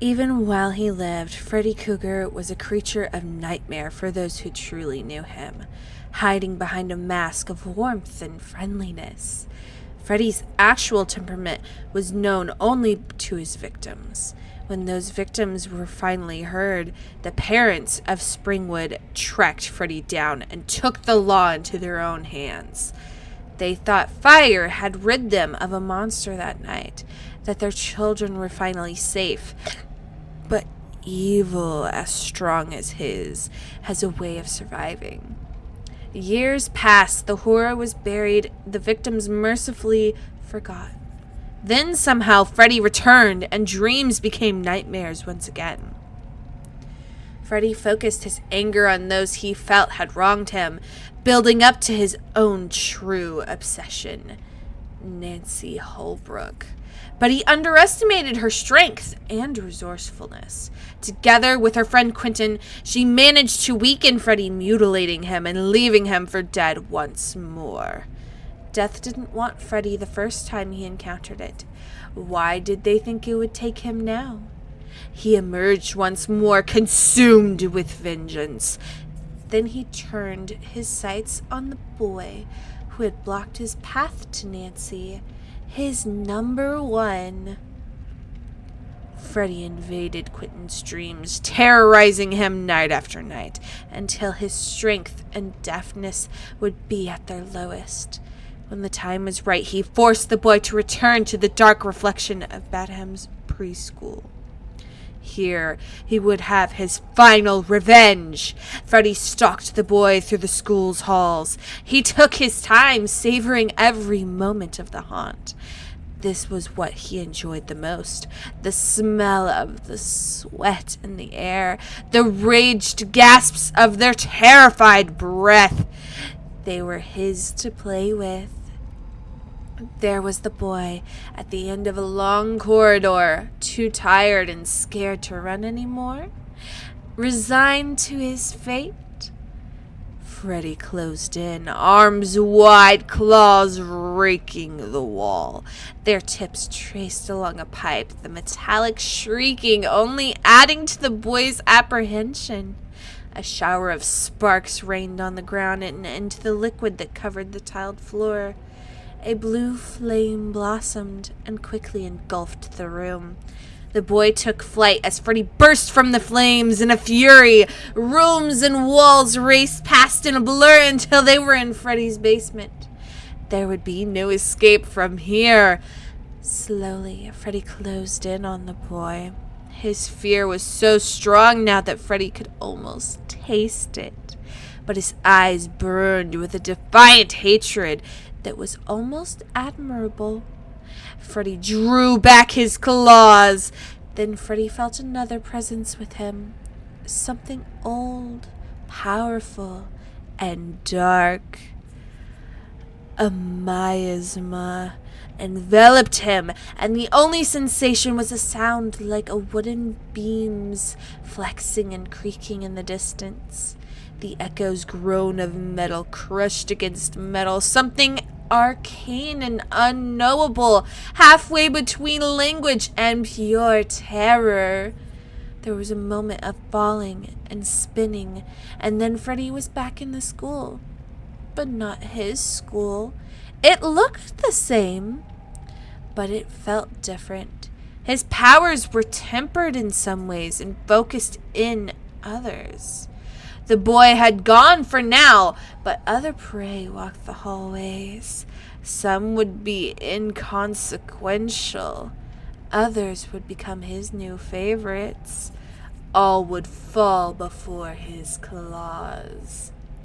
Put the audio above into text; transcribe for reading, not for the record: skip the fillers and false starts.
Even while he lived, Freddy Krueger was a creature of nightmare for those who truly knew him, hiding behind a mask of warmth and friendliness. Freddy's actual temperament was known only to his victims. When those victims were finally heard, the parents of Springwood tracked Freddy down and took the law into their own hands. They thought fire had rid them of a monster that night, that their children were finally safe. But evil as strong as his has a way of surviving. Years passed, the horror was buried, the victims mercifully forgot. Then somehow Freddy returned and dreams became nightmares once again. Freddy focused his anger on those he felt had wronged him, building up to his own true obsession, Nancy Holbrook. But he underestimated her strength and resourcefulness. Together with her friend Quentin, she managed to weaken Freddy, mutilating him and leaving him for dead once more. Death didn't want Freddy the first time he encountered it. Why did they think it would take him now? He emerged once more, consumed with vengeance. Then he turned his sights on the boy who had blocked his path to Nancy, his number one. Freddy invaded Quentin's dreams, terrorizing him night after night, until his strength and deafness would be at their lowest. When the time was right, he forced the boy to return to the dark reflection of Badham's preschool. Here, he would have his final revenge. Freddy stalked the boy through the school's halls. He took his time, savoring every moment of the haunt. This was what he enjoyed the most. The smell of the sweat in the air, the raged gasps of their terrified breath. They were his to play with. There was the boy at the end of a long corridor, too tired and scared to run anymore, resigned to his fate. Freddy closed in, arms wide, claws raking the wall, their tips traced along a pipe, the metallic shrieking only adding to the boy's apprehension. A shower of sparks rained on the ground and into the liquid that covered the tiled floor. A blue flame blossomed and quickly engulfed the room. The boy took flight as Freddy burst from the flames in a fury. Rooms and walls raced past in a blur until they were in Freddy's basement. There would be no escape from here. Slowly, Freddy closed in on the boy. His fear was so strong now that Freddy could almost taste it. But his eyes burned with a defiant hatred that was almost admirable. Freddy drew back his claws. Then Freddy felt another presence with him. Something old, powerful, and dark. A miasma enveloped him, and the only sensation was a sound like a wooden beams flexing and creaking in the distance. The echo's groan of metal crushed against metal, something arcane and unknowable, halfway between language and pure terror. There was a moment of falling and spinning, and then Freddy was back in the school. But not his school. It looked the same, but it felt different. His powers were tempered in some ways and focused in others. The boy had gone for now, but other prey walked the hallways. Some would be inconsequential. Others would become his new favorites. All would fall before his claws.